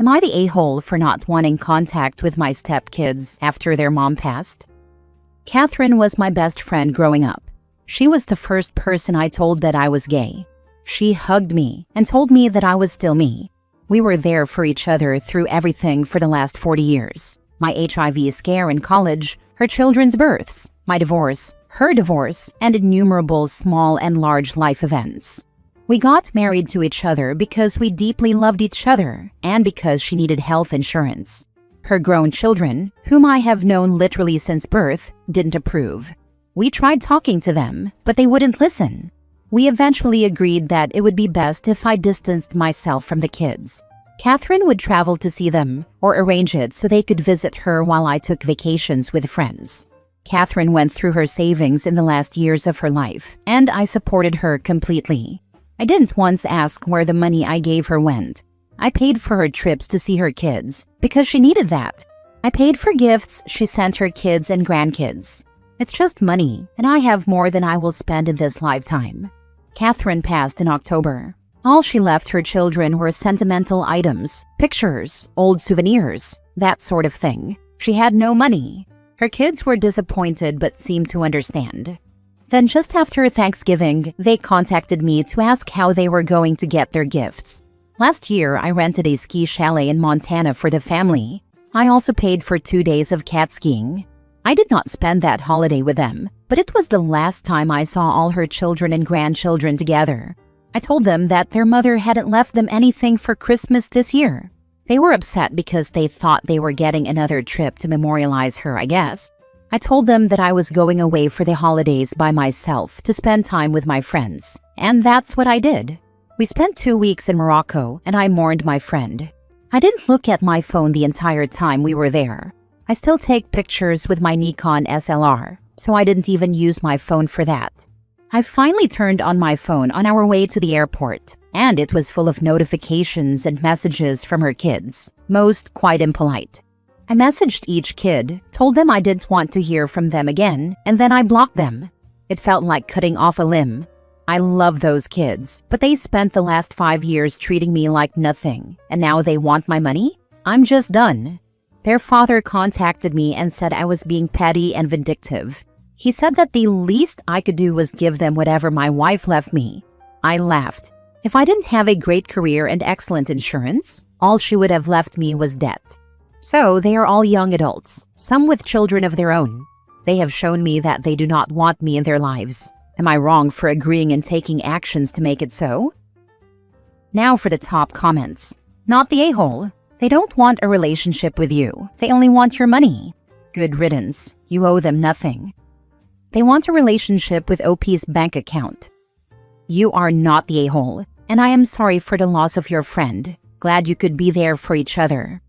Am I the a-hole for not wanting contact with my stepkids after their mom passed? Catherine was my best friend growing up. She was the first person I told that I was gay. She hugged me and told me that I was still me. We were there for each other through everything for the last 40 years. My HIV scare in college, her children's births, my divorce, her divorce, and innumerable small and large life events. We got married to each other because we deeply loved each other and because she needed health insurance. Her grown children, whom I have known literally since birth, didn't approve. We tried talking to them, but they wouldn't listen. We eventually agreed that it would be best if I distanced myself from the kids. Catherine would travel to see them or arrange it so they could visit her while I took vacations with friends. Catherine went through her savings in the last years of her life, and I supported her completely. I didn't once ask where the money I gave her went. I paid for her trips to see her kids because she needed that. I paid for gifts she sent her kids and grandkids. It's just money, and I have more than I will spend in this lifetime. Catherine passed in October. All she left her children were sentimental items, pictures, old souvenirs, that sort of thing. She had no money. Her kids were disappointed but seemed to understand. Then just after Thanksgiving, they contacted me to ask how they were going to get their gifts. Last year, I rented a ski chalet in Montana for the family. I also paid for 2 days of cat skiing. I did not spend that holiday with them, but it was the last time I saw all her children and grandchildren together. I told them that their mother hadn't left them anything for Christmas this year. They were upset because they thought they were getting another trip to memorialize her, I guess. I told them that I was going away for the holidays by myself to spend time with my friends, and that's what I did. We spent 2 weeks in Morocco, and I mourned my friend. I didn't look at my phone the entire time we were there. I still take pictures with my Nikon SLR, so I didn't even use my phone for that. I finally turned on my phone on our way to the airport, and it was full of notifications and messages from her kids, most quite impolite. I messaged each kid, told them I didn't want to hear from them again, and then I blocked them. It felt like cutting off a limb. I love those kids, but they spent the last 5 years treating me like nothing, and now they want my money? I'm just done. Their father contacted me and said I was being petty and vindictive. He said that the least I could do was give them whatever my wife left me. I laughed. If I didn't have a great career and excellent insurance, all she would have left me was debt. So they are all young adults, some with children of their own. They have shown me that they do not want me in their lives. Am I wrong for agreeing and taking actions to make it so? Now for the top comments. Not the a-hole. They don't want a relationship with you. They only want your money. Good riddance. You owe them nothing. They want a relationship with OP's bank account. You are not the a-hole, and I am sorry for the loss of your friend. Glad you could be there for each other.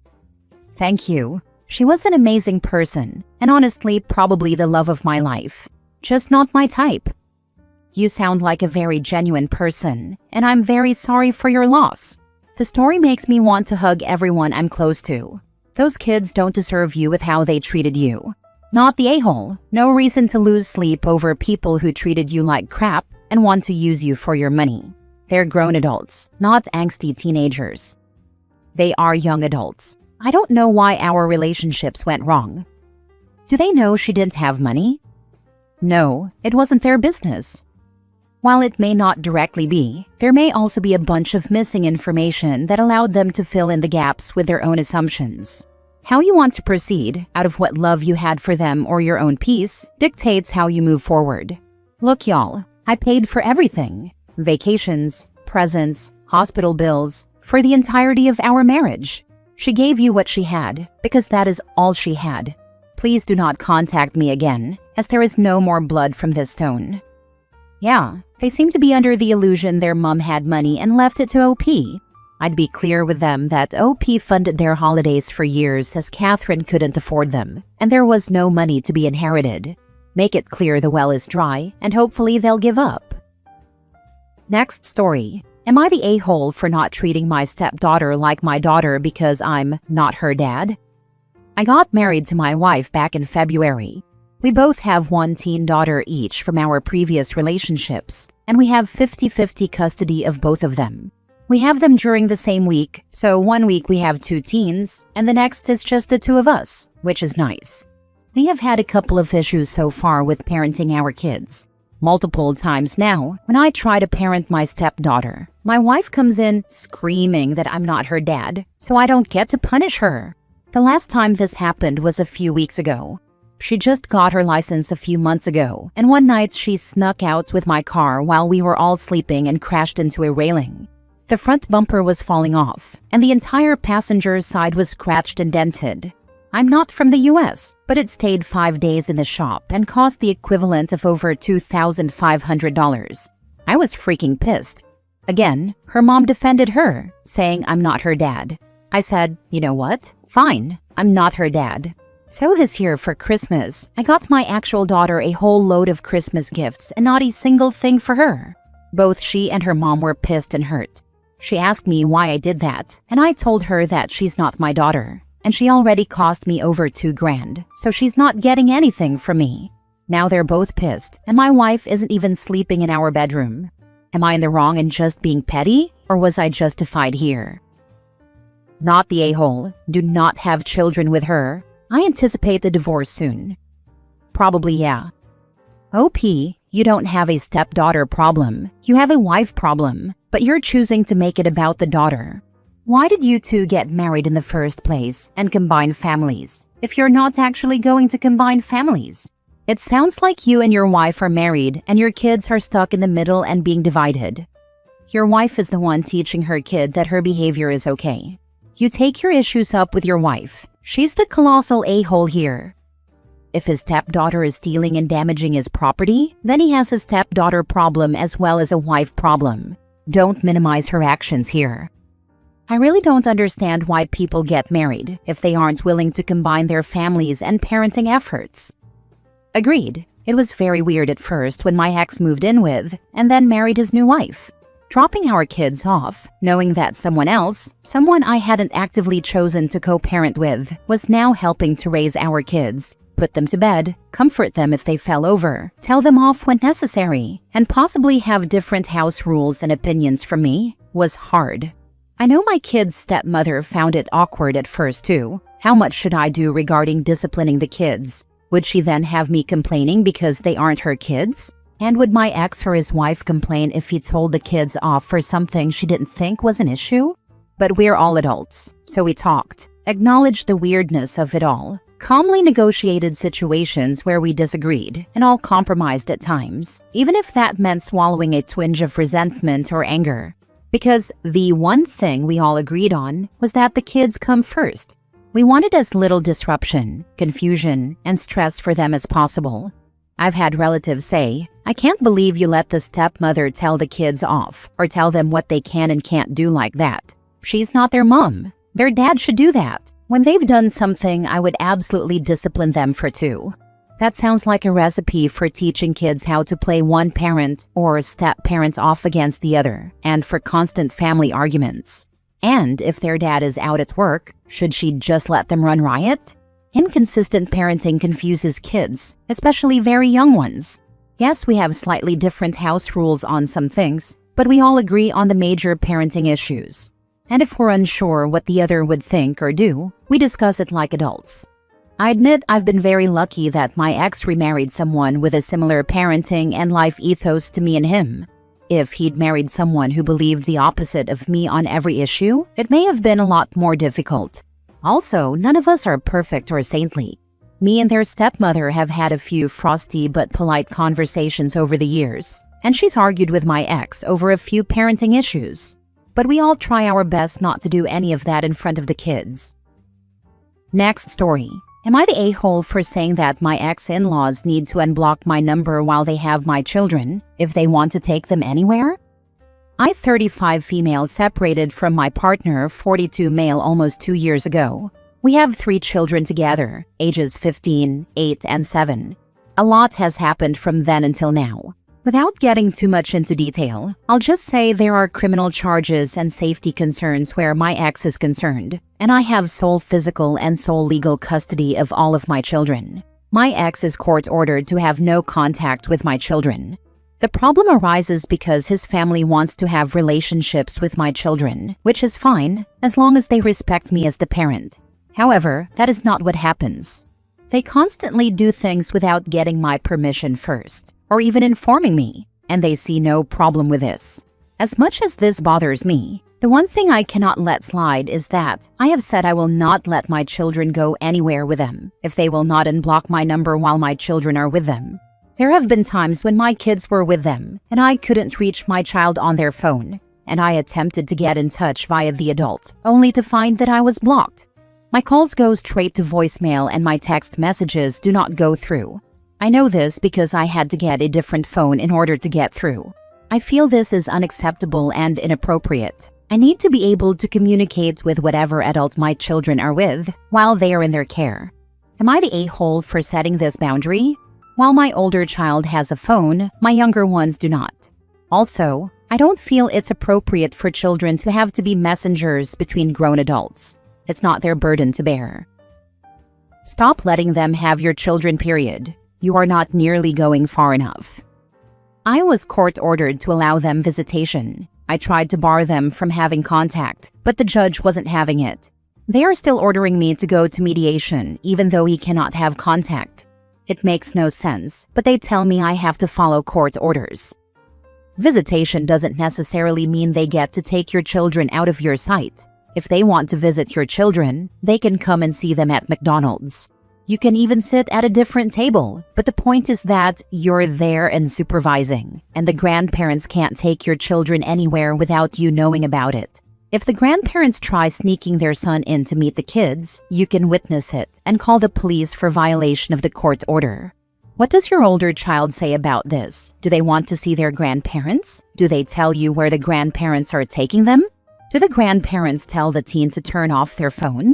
Thank you. She was an amazing person, and honestly, probably the love of my life. Just not my type. You sound like a very genuine person, and I'm very sorry for your loss. The story makes me want to hug everyone I'm close to. Those kids don't deserve you with how they treated you. Not the a-hole. No reason to lose sleep over people who treated you like crap and want to use you for your money. They're grown adults, not angsty teenagers. They are young adults. I don't know why our relationships went wrong. Do they know she didn't have money? No, it wasn't their business. While it may not directly be, there may also be a bunch of missing information that allowed them to fill in the gaps with their own assumptions. How you want to proceed, out of what love you had for them or your own peace, dictates how you move forward. Look, y'all, I paid for everything. Vacations, presents, hospital bills, for the entirety of our marriage. She gave you what she had, because that is all she had. Please do not contact me again, as there is no more blood from this stone. Yeah, they seem to be under the illusion their mom had money and left it to OP. I'd be clear with them that OP funded their holidays for years as Catherine couldn't afford them, and there was no money to be inherited. Make it clear the well is dry, and hopefully they'll give up. Next story. Am I the a-hole for not treating my stepdaughter like my daughter because I'm not her dad? I got married to my wife back in February. We both have one teen daughter each from our previous relationships, and we have 50-50 custody of both of them. We have them during the same week, so one week we have 2 teens, and the next is just the 2 of us, which is nice. We have had a couple of issues so far with parenting our kids. Multiple times now, when I try to parent my stepdaughter, my wife comes in screaming that I'm not her dad, so I don't get to punish her. The last time this happened was a few weeks ago. She just got her license a few months ago, and one night she snuck out with my car while we were all sleeping and crashed into a railing. The front bumper was falling off, and the entire passenger side was scratched and dented. I'm not from the US, but it stayed 5 days in the shop and cost the equivalent of over $2,500. I was freaking pissed. Again, her mom defended her, saying I'm not her dad. I said, you know what? Fine, I'm not her dad. So this year for Christmas, I got my actual daughter a whole load of Christmas gifts and not a single thing for her. Both she and her mom were pissed and hurt. She asked me why I did that, and I told her that she's not my daughter, and she already cost me over $2,000, so she's not getting anything from me. Now they're both pissed, and my wife isn't even sleeping in our bedroom. Am I in the wrong in just being petty, or was I justified here? Not the a-hole. Do not have children with her. I anticipate a divorce soon. Probably yeah. OP, you don't have a stepdaughter problem. You have a wife problem, but you're choosing to make it about the daughter. Why did you two get married in the first place and combine families, if you're not actually going to combine families? It sounds like you and your wife are married and your kids are stuck in the middle and being divided. Your wife is the one teaching her kid that her behavior is okay. You take your issues up with your wife. She's the colossal a-hole here. If his stepdaughter is stealing and damaging his property, then he has a stepdaughter problem as well as a wife problem. Don't minimize her actions here. I really don't understand why people get married if they aren't willing to combine their families and parenting efforts. Agreed. It was very weird at first when my ex moved in with and then married his new wife. Dropping our kids off, knowing that someone else, someone I hadn't actively chosen to co-parent with, was now helping to raise our kids, put them to bed, comfort them if they fell over, tell them off when necessary, and possibly have different house rules and opinions from me, was hard. I know my kid's stepmother found it awkward at first too. How much should I do regarding disciplining the kids? Would she then have me complaining because they aren't her kids? And would my ex or his wife complain if he told the kids off for something she didn't think was an issue? But we're all adults, so we talked, acknowledged the weirdness of it all, calmly negotiated situations where we disagreed, and all compromised at times, even if that meant swallowing a twinge of resentment or anger. Because the one thing we all agreed on was that the kids come first. We wanted as little disruption, confusion, and stress for them as possible. I've had relatives say, I can't believe you let the stepmother tell the kids off or tell them what they can and can't do like that. She's not their mom. Their dad should do that. When they've done something, I would absolutely discipline them for too. That sounds like a recipe for teaching kids how to play one parent or step-parent off against the other, and for constant family arguments. And if their dad is out at work, should she just let them run riot? Inconsistent parenting confuses kids, especially very young ones. Yes, we have slightly different house rules on some things, but we all agree on the major parenting issues. And if we're unsure what the other would think or do, we discuss it like adults. I admit I've been very lucky that my ex remarried someone with a similar parenting and life ethos to me and him. If he'd married someone who believed the opposite of me on every issue, it may have been a lot more difficult. Also, none of us are perfect or saintly. Me and their stepmother have had a few frosty but polite conversations over the years, and she's argued with my ex over a few parenting issues. But we all try our best not to do any of that in front of the kids. Next story. Am I the a-hole for saying that my ex-in-laws need to unblock my number while they have my children, if they want to take them anywhere? I, 35 female, separated from my partner, 42 male, almost 2 years ago. We have 3 children together, ages 15, 8, and 7. A lot has happened from then until now. Without getting too much into detail, I'll just say there are criminal charges and safety concerns where my ex is concerned, and I have sole physical and sole legal custody of all of my children. My ex is court-ordered to have no contact with my children. The problem arises because his family wants to have relationships with my children, which is fine as long as they respect me as the parent. However, that is not what happens. They constantly do things without getting my permission first, or even informing me, and they see no problem with this. As much as this bothers me, the one thing I cannot let slide is that I have said I will not let my children go anywhere with them if they will not unblock my number while my children are with them. There have been times when my kids were with them and I couldn't reach my child on their phone, and I attempted to get in touch via the adult, only to find that I was blocked. My calls go straight to voicemail and my text messages do not go through. I know this because I had to get a different phone in order to get through. I feel this is unacceptable and inappropriate. I need to be able to communicate with whatever adult my children are with while they are in their care. Am I the a-hole for setting this boundary? While my older child has a phone, my younger ones do not. Also, I don't feel it's appropriate for children to have to be messengers between grown adults. It's not their burden to bear. Stop letting them have your children, period. You are not nearly going far enough. I was court-ordered to allow them visitation. I tried to bar them from having contact, but the judge wasn't having it. They are still ordering me to go to mediation, even though he cannot have contact. It makes no sense, but they tell me I have to follow court orders. Visitation doesn't necessarily mean they get to take your children out of your sight. If they want to visit your children, they can come and see them at McDonald's. You can even sit at a different table, but the point is that you're there and supervising, and the grandparents can't take your children anywhere without you knowing about it. If the grandparents try sneaking their son in to meet the kids, you can witness it and call the police for violation of the court order. What does your older child say about this? Do they want to see their grandparents? Do they tell you where the grandparents are taking them? Do the grandparents tell the teen to turn off their phone?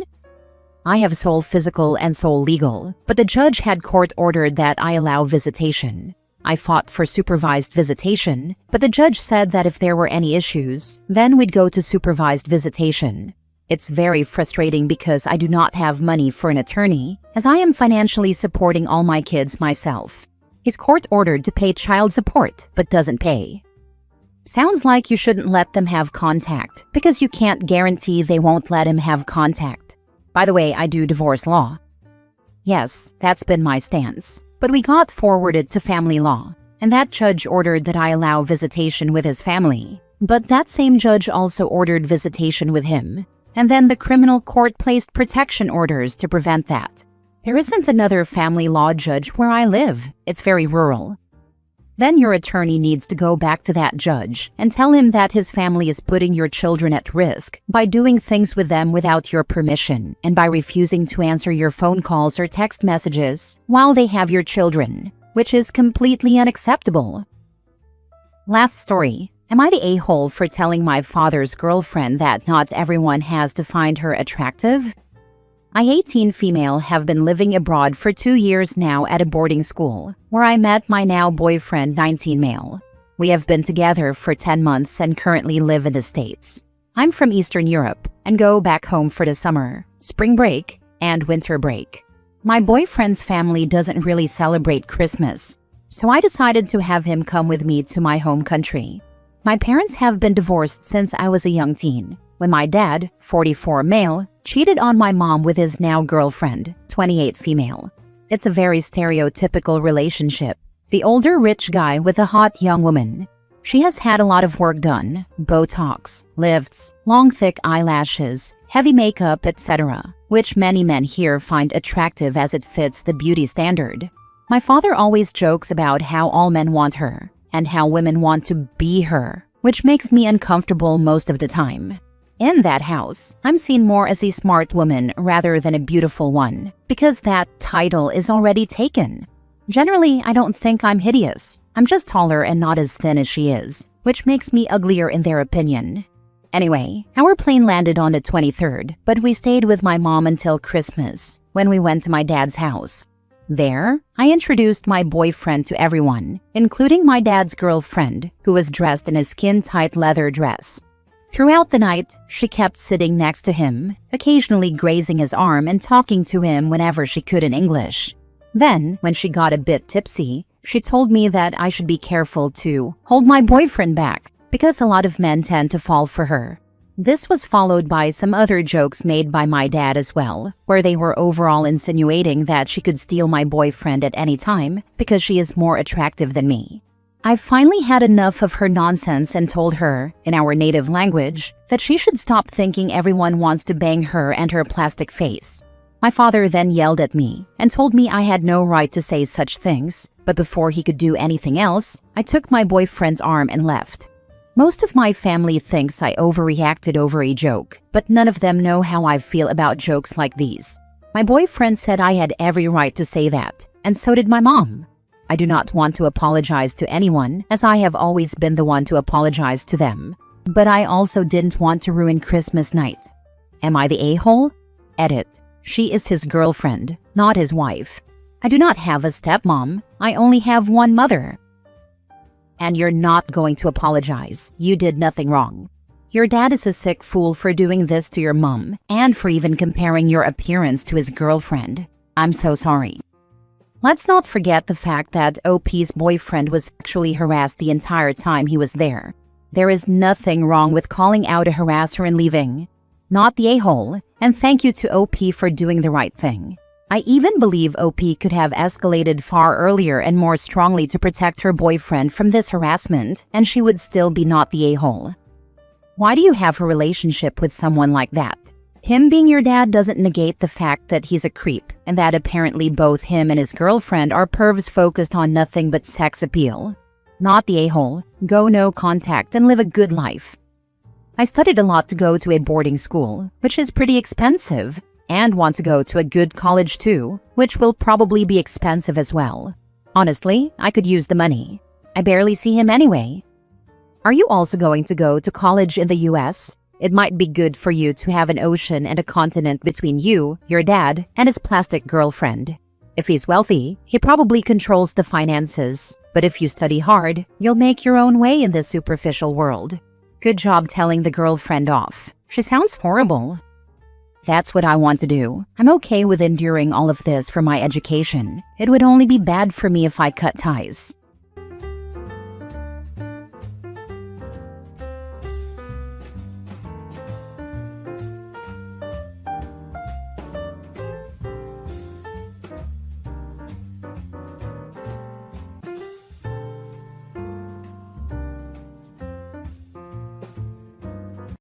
I have sole physical and sole legal, but the judge had court ordered that I allow visitation. I fought for supervised visitation, but the judge said that if there were any issues, then we'd go to supervised visitation. It's very frustrating because I do not have money for an attorney, as I am financially supporting all my kids myself. He's court-ordered to pay child support, but doesn't pay. Sounds like you shouldn't let them have contact, because you can't guarantee they won't let him have contact. By the way, I do divorce law. Yes, that's been my stance. But we got forwarded to family law, and that judge ordered that I allow visitation with his family. But that same judge also ordered visitation with him. And then the criminal court placed protection orders to prevent that. There isn't another family law judge where I live. It's very rural. Then your attorney needs to go back to that judge and tell him that his family is putting your children at risk by doing things with them without your permission and by refusing to answer your phone calls or text messages while they have your children, which is completely unacceptable. Last story. Am I the a-hole for telling my father's girlfriend that not everyone has to find her attractive? I, 18 female, have been living abroad for 2 years now at a boarding school, where I met my now boyfriend, 19 male. We have been together for 10 months and currently live in the States. I'm from Eastern Europe and go back home for the summer, spring break, and winter break. My boyfriend's family doesn't really celebrate Christmas, so I decided to have him come with me to my home country. My parents have been divorced since I was a young teen, when my dad, 44 male, cheated on my mom with his now girlfriend, 28 female. It's a very stereotypical relationship. The older rich guy with a hot young woman. She has had a lot of work done, Botox, lifts, long thick eyelashes, heavy makeup, etc., which many men here find attractive as it fits the beauty standard. My father always jokes about how all men want her, and how women want to be her, which makes me uncomfortable most of the time. In that house, I'm seen more as a smart woman rather than a beautiful one, because that title is already taken. Generally, I don't think I'm hideous. I'm just taller and not as thin as she is, which makes me uglier in their opinion. Anyway, our plane landed on the 23rd, but we stayed with my mom until Christmas, when we went to my dad's house. There, I introduced my boyfriend to everyone, including my dad's girlfriend, who was dressed in a skin-tight leather dress. Throughout the night, she kept sitting next to him, occasionally grazing his arm and talking to him whenever she could in English. Then, when she got a bit tipsy, She told me that I should be careful to hold my boyfriend back because a lot of men tend to fall for her. This was followed by some other jokes made by my dad as well, where they were overall insinuating that she could steal my boyfriend at any time because she is more attractive than me. I finally had enough of her nonsense and told her, in our native language, that she should stop thinking everyone wants to bang her and her plastic face. My father then yelled at me and told me I had no right to say such things, but before he could do anything else, I took my boyfriend's arm and left. Most of my family thinks I overreacted over a joke, but none of them know how I feel about jokes like these. My boyfriend said I had every right to say that, and so did my mom. I do not want to apologize to anyone, as I have always been the one to apologize to them. But I also didn't want to ruin Christmas night. Am I the a-hole? Edit. She is his girlfriend, not his wife. I do not have a stepmom. I only have one mother. And you're not going to apologize. You did nothing wrong. Your dad is a sick fool for doing this to your mom and for even comparing your appearance to his girlfriend. I'm so sorry. Let's not forget the fact that OP's boyfriend was sexually harassed the entire time he was there. There is nothing wrong with calling out a harasser and leaving. Not the a-hole, and thank you to OP for doing the right thing. I even believe OP could have escalated far earlier and more strongly to protect her boyfriend from this harassment, and she would still be not the a-hole. Why do you have a relationship with someone like that? Him being your dad doesn't negate the fact that he's a creep, and that apparently both him and his girlfriend are pervs focused on nothing but sex appeal. Not the a-hole. Go no contact and live a good life. I studied a lot to go to a boarding school, which is pretty expensive, and want to go to a good college too, which will probably be expensive as well. Honestly, I could use the money. I barely see him anyway. Are you also going to go to college in the US? It might be good for you to have an ocean and a continent between you, your dad, and his plastic girlfriend. If he's wealthy, he probably controls the finances. But if you study hard, you'll make your own way in this superficial world. Good job telling the girlfriend off. She sounds horrible. That's what I want to do. I'm okay with enduring all of this for my education. It would only be bad for me if I cut ties.